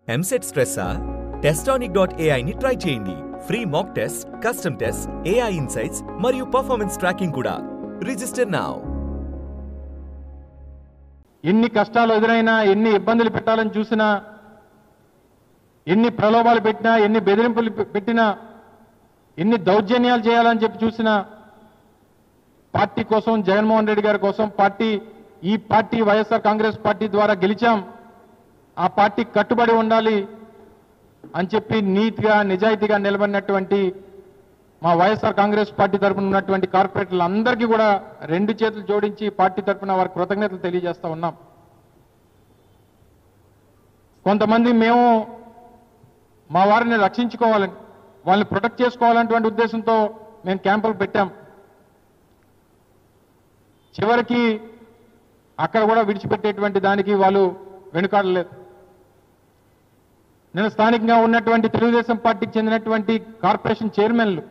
EAMCET స్ట్రెస్సా? Testonic.ai ని try చేయండి. Free mock test, custom test, AI insights మరియు పర్ఫార్మెన్స్ ట్రాకింగ్ కూడా. Register now. ఎన్ని కష్టాలు ఎదురైనా, ఎన్ని ఇబ్బందులు పెట్టాలని చూసినా, ఎన్ని ప్రలోభాలు పెట్టినా, ఎన్ని బెదిరింపులు పెట్టినా, ఎన్ని దౌర్జన్యాలు చేయాలని చెప్పి చూసినా, పార్టీ కోసం, జగన్మోహన్ రెడ్డి గారి కోసం ఈ పార్టీ వైఎస్ఆర్ కాంగ్రెస్ పార్టీ ద్వారా గెలిచాం, ఆ పార్టీ కట్టుబడి ఉండాలి అని చెప్పి నీతిగా, నిజాయితీగా నిలబడినటువంటి మా వైఎస్ఆర్ కాంగ్రెస్ పార్టీ తరఫున ఉన్నటువంటి కార్పొరేటర్లందరికీ కూడా రెండు చేతులు జోడించి పార్టీ తరఫున వారి కృతజ్ఞతలు తెలియజేస్తా ఉన్నాం. కొంతమంది మేము మా వారిని రక్షించుకోవాలని, వాళ్ళని ప్రొటెక్ట్ చేసుకోవాలనేటువంటి ఉద్దేశంతో మేము క్యాంపులు పెట్టాం. చివరికి అక్కడ కూడా విడిచిపెట్టేటువంటి దానికి వాళ్ళు వెనుకాడలేదు. నేను స్థానికంగా ఉన్నటువంటి తెలుగుదేశం పార్టీకి చెందినటువంటి కార్పొరేషన్ చైర్మన్లు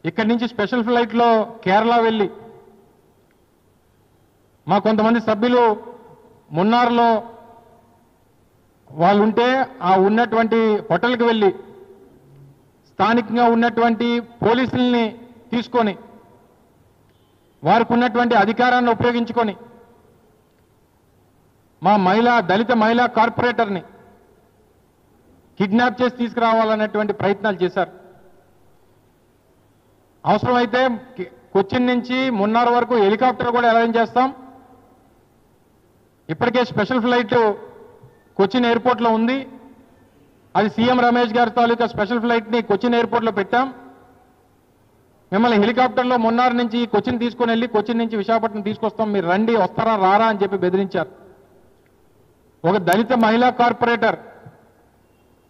ఇక్కడి నుంచి స్పెషల్ ఫ్లైట్లో కేరళ వెళ్ళి, మా కొంతమంది సభ్యులు మున్నార్లో వాళ్ళు ఉంటే ఆ ఉన్నటువంటి హోటల్కి వెళ్ళి స్థానికంగా ఉన్నటువంటి పోలీసుల్ని తీసుకొని, వారికి ఉన్నటువంటి అధికారాన్ని ఉపయోగించుకొని మా దళిత మహిళా కార్పొరేటర్ని కిడ్నాప్ చేసి తీసుకురావాలనేటువంటి ప్రయత్నాలు చేశారు. అవసరమైతే కొచ్చిన్ నుంచి మున్నార్ వరకు హెలికాప్టర్ కూడా అరేంజ్ చేస్తాం. ఇప్పటికే స్పెషల్ ఫ్లైట్ కొచ్చిన్ ఎయిర్పోర్ట్లో ఉంది. అది సీఎం రమేష్ గారి తాలూకా స్పెషల్ ఫ్లైట్ని కొచ్చిన్ ఎయిర్పోర్ట్లో పెట్టాం. మిమ్మల్ని హెలికాప్టర్లో మున్నార్ నుంచి కొచ్చిన్ తీసుకొని వెళ్ళి కొచ్చిన్ నుంచి విశాఖపట్నం తీసుకొస్తాం, మీరు రండి, వస్తారా రారా అని చెప్పి బెదిరించారు. ఒక దళిత మహిళా కార్పొరేటర్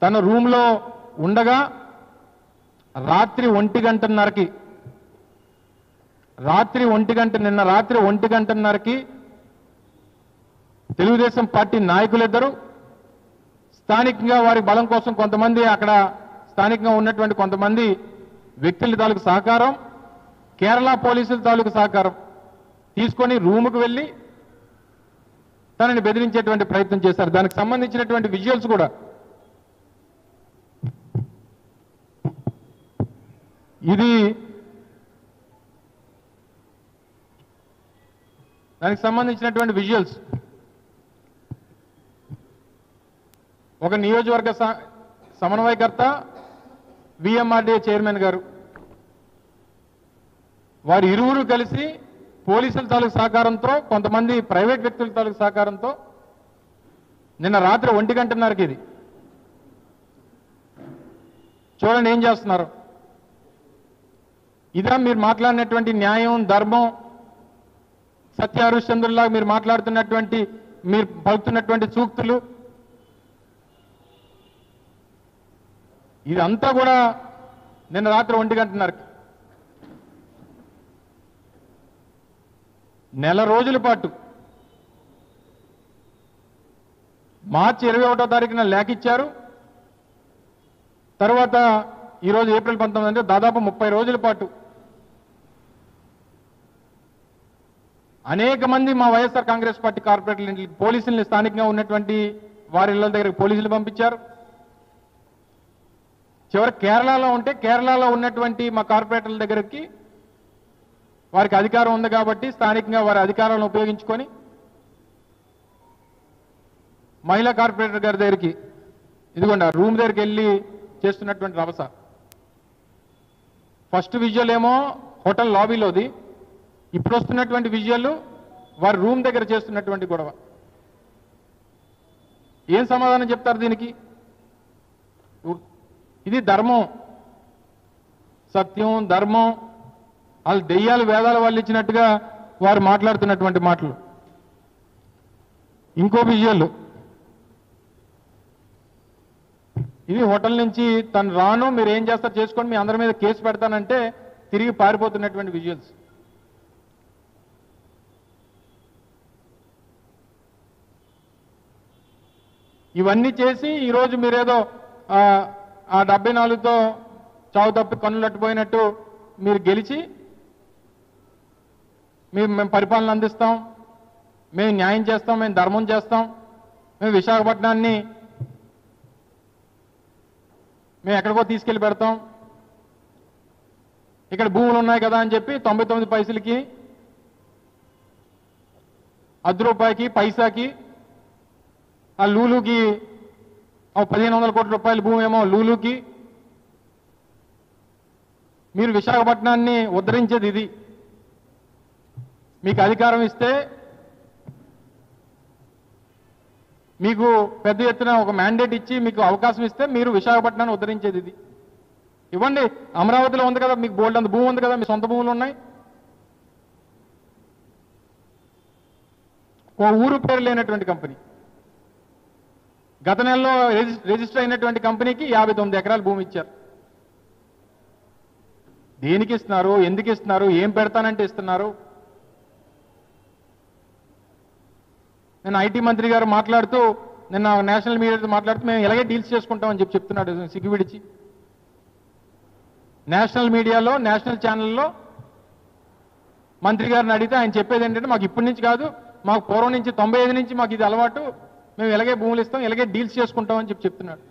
తన రూమ్లో ఉండగా రాత్రి 1 గంటన్నరకి నిన్న రాత్రి 1 గంటన్నరకి తెలుగుదేశం పార్టీ నాయకులిద్దరూ స్థానికంగా వారి బలం కోసం కొంతమంది అక్కడ స్థానికంగా ఉన్నటువంటి కొంతమంది వ్యక్తుల తాలూకు సహకారం, కేరళ పోలీసుల తాలూకు సహకారం తీసుకొని రూముకు వెళ్ళి తనని బెదిరించేటువంటి ప్రయత్నం చేశారు. దానికి సంబంధించినటువంటి విజువల్స్ కూడా దానికి సంబంధించినటువంటి విజువల్స్ ఒక నియోజకవర్గ సమన్వయకర్త విఎంఆర్డీఏ చైర్మన్ గారు, వారు ఇరువురు కలిసి పోలీసుల తాలూకు సహకారంతో, కొంతమంది ప్రైవేట్ వ్యక్తుల తాలూకు సహకారంతో నిన్న రాత్రి 1 గంటన్నరకి ఇది చూడండి ఏం చేస్తున్నారు. ఇదా మీరు మాట్లాడినటువంటి న్యాయం, ధర్మం, సత్య హరిశ్చంద్రులాగా మీరు మాట్లాడుతున్నటువంటి, మీరు పలుకుతున్నటువంటి సూక్తులు, ఇదంతా కూడా నిన్న రాత్రి 1 గంటన్నరకి నెల రోజుల పాటు మార్చి 21వ తారీఖున లేఖ ఇచ్చారు. తర్వాత ఈరోజు ఏప్రిల్ 19 అంటే దాదాపు 30 రోజుల పాటు అనేక మంది మా వైఎస్ఆర్ కాంగ్రెస్ పార్టీ కార్పొరేటర్లు పోలీసుల్ని, స్థానికంగా ఉన్నటువంటి వారి ఇళ్ల దగ్గరికి పోలీసులు పంపించారు. చివరి కేరళలో ఉంటే కేరళలో ఉన్నటువంటి మా కార్పొరేటర్ల దగ్గరికి వారికి అధికారం ఉంది కాబట్టి స్థానికంగా వారి అధికారాలను ఉపయోగించుకొని మహిళా కార్పొరేటర్ గారి దగ్గరికి, ఇదిగోండి ఆ రూమ్ దగ్గరికి వెళ్ళి చేస్తున్నటువంటి రభస. ఫస్ట్ విజువల్ ఏమో హోటల్ లాబీలోది, ఇప్పుడు వస్తున్నటువంటి విజువల్ వారి రూమ్ దగ్గర చేస్తున్నటువంటి గొడవ. ఏం సమాధానం చెప్తారు దీనికి? ఇది ధర్మం, సత్యం, ధర్మం, వాళ్ళు దెయ్యాలు వేదాలు వాళ్ళు ఇచ్చినట్టుగా వారు మాట్లాడుతున్నటువంటి మాటలు. ఇంకో విజువల్ ఇది హోటల్ నుంచి తను రాను, మీరు ఏం చేస్తారు చేసుకోండి, మీ అందరి మీద కేసు పెడతానంటే తిరిగి పారిపోతున్నటువంటి విజువల్స్. ఇవన్నీ చేసి ఈరోజు మీరేదో ఆ 74తో చావు తప్పి కన్నులట్టుపోయినట్టు మీరు గెలిచి మేము పరిపాలన అందిస్తాం, మేము న్యాయం చేస్తాం, మేము ధర్మం చేస్తాం, మేము విశాఖపట్నాన్ని మేము ఎక్కడికో తీసుకెళ్లి పెడతాం, ఇక్కడ భూములు ఉన్నాయి కదా అని చెప్పి 99 పైసలకి, ₹10 పైసాకి ఆ లూలుకి 1500 కోట్ల రూపాయల భూమి ఏమో లూలుకి. మీరు విశాఖపట్నాన్ని ఉద్ధరించేది ఇది. మీకు అధికారం ఇస్తే, మీకు పెద్ద ఎత్తున ఒక మ్యాండేట్ ఇచ్చి మీకు అవకాశం ఇస్తే మీరు విశాఖపట్నాన్ని ఉద్ధరించేది ఇది. ఇవ్వండి, అమరావతిలో ఉంది కదా, మీకు బోల్డ్ అంత భూమి ఉంది కదా, మీ సొంత భూములు ఉన్నాయి. ఓ ఊరు పేరు లేనటువంటి కంపెనీ, గత నెలలో రిజిస్టర్ అయినటువంటి కంపెనీకి 59 ఎకరాల భూమి ఇచ్చారు. దేనికి ఇస్తున్నారు, ఎందుకు ఇస్తున్నారు, ఏం పెడతానంటే ఇస్తున్నారు? నేను ఐటీ మంత్రి గారు మాట్లాడుతూ, నిన్న నేషనల్ మీడియాతో మాట్లాడుతూ మేము ఇలాగే డీల్స్ చేసుకుంటామని చెప్తున్నాడు సిగ్గు విడిచి. నేషనల్ మీడియాలో, నేషనల్ ఛానల్లో మంత్రి గారిని అడిగితే ఆయన చెప్పేది ఏంటంటే, మాకు ఇప్పటి నుంచి కాదు, మాకు పూర్వం నుంచి 95 నుంచి మాకు ఇది అలవాటు, మేము ఇలాగే భూములు ఇస్తాం, ఇలాగే డీల్స్ చేసుకుంటామని చెప్తున్నాడు.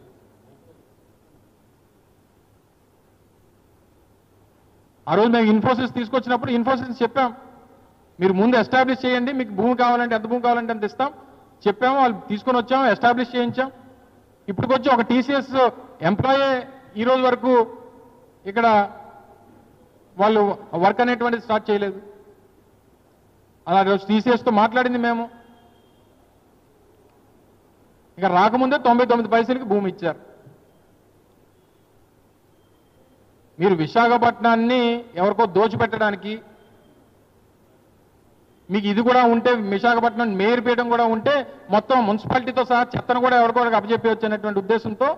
ఆ రోజు మేము ఇన్ఫోసిస్ తీసుకొచ్చినప్పుడు ఇన్ఫోసిస్ చెప్పాం, మీరు ముందు ఎస్టాబ్లిష్ చేయండి, మీకు భూమి కావాలంటే ఎంత భూమి కావాలంటే అంత ఇస్తాం చెప్పాము. వాళ్ళు తీసుకొని వచ్చాము, ఎస్టాబ్లిష్ చేయించాం. ఇప్పటికొచ్చి ఒక టీసీఎస్ ఎంప్లాయీ ఈ రోజు వరకు ఇక్కడ వాళ్ళు వర్క్ అనేటువంటిది స్టార్ట్ చేయలేదు. అలా రోజు టీసీఎస్తో మాట్లాడింది మేము. ఇక రాకముందే 99 పైసలకి భూమి ఇచ్చారు. మీరు విశాఖపట్నాన్ని ఎవరికో దోచిపెట్టడానికి, మీకు ఇది కూడా ఉంటే, విశాఖపట్నం మేయర్ పీఠం కూడా ఉంటే మొత్తం మున్సిపాలిటీతో సహా చెత్తను కూడా ఎవరికో అప్పచెప్పవచ్చు అనేటువంటి ఉద్దేశంతో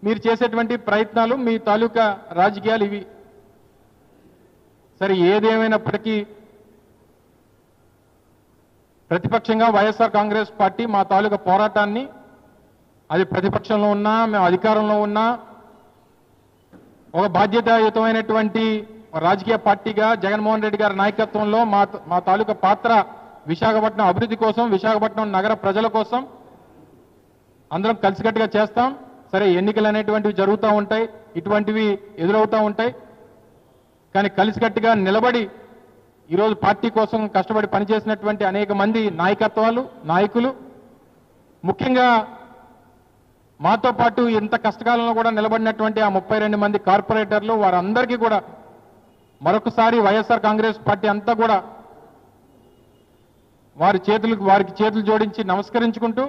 మీరు చేసేటువంటి ప్రయత్నాలు, మీ తాలూకా రాజకీయాలు ఇవి. సరే, ఏదేమైనప్పటికీ ప్రతిపక్షంగా వైఎస్ఆర్ కాంగ్రెస్ పార్టీ మా తాలూకా పోరాటాన్ని, అది ప్రతిపక్షంలో ఉన్నా, మేము అధికారంలో ఉన్నా, ఒక బాధ్యతాయుతమైనటువంటి రాజకీయ పార్టీగా జగన్మోహన్ రెడ్డి గారి నాయకత్వంలో మా తాలూకా పాత్ర విశాఖపట్నం అభివృద్ధి కోసం, విశాఖపట్నం నగర ప్రజల కోసం అందరం కలిసికట్టుగా చేస్తాం. సరే, ఎన్నికలు అనేటువంటివి జరుగుతూ ఉంటాయి, ఇటువంటివి ఎదురవుతూ ఉంటాయి. కానీ కలిసికట్టుగా నిలబడి ఈరోజు పార్టీ కోసం కష్టపడి పనిచేసినటువంటి అనేక మంది నాయకులు, ముఖ్యంగా మాతో పాటు ఇంత కష్టకాలంలో కూడా నిలబడినటువంటి ఆ 32 మంది కార్పొరేటర్లు, వారందరికీ కూడా మరొకసారి వైఎస్ఆర్ కాంగ్రెస్ పార్టీ అంతా కూడా వారికి చేతులు జోడించి నమస్కరించుకుంటూ,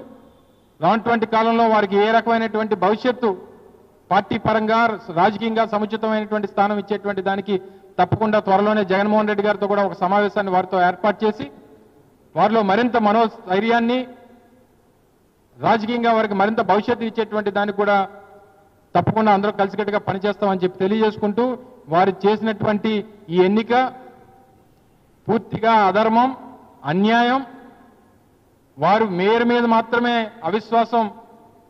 రానటువంటి కాలంలో వారికి ఏ రకమైనటువంటి భవిష్యత్తు పార్టీ పరంగా, రాజకీయంగా సముచితమైనటువంటి స్థానం ఇచ్చేటువంటి దానికి తప్పకుండా త్వరలోనే జగన్మోహన్ రెడ్డి గారితో కూడా ఒక సమావేశాన్ని వారితో ఏర్పాటు చేసి, వారిలో మరింత మనోధైర్యాన్ని, రాజకీయంగా వారికి మరింత భవిష్యత్తు ఇచ్చేటువంటి దానికి కూడా తప్పకుండా అందరూ కలిసికట్టుగా పనిచేస్తామని చెప్పి తెలియజేసుకుంటూ, వారు చేసినటువంటి ఈ ఎన్నిక పూర్తిగా అధర్మం, అన్యాయం. వారు మేయర్ మీద మాత్రమే అవిశ్వాసం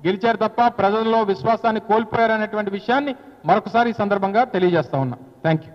గెలిచారు తప్ప ప్రజల్లో విశ్వాసాన్ని కోల్పోయారనేటువంటి విషయాన్ని మరొకసారి ఈ సందర్భంగా తెలియజేస్తా ఉన్నా. Thank you.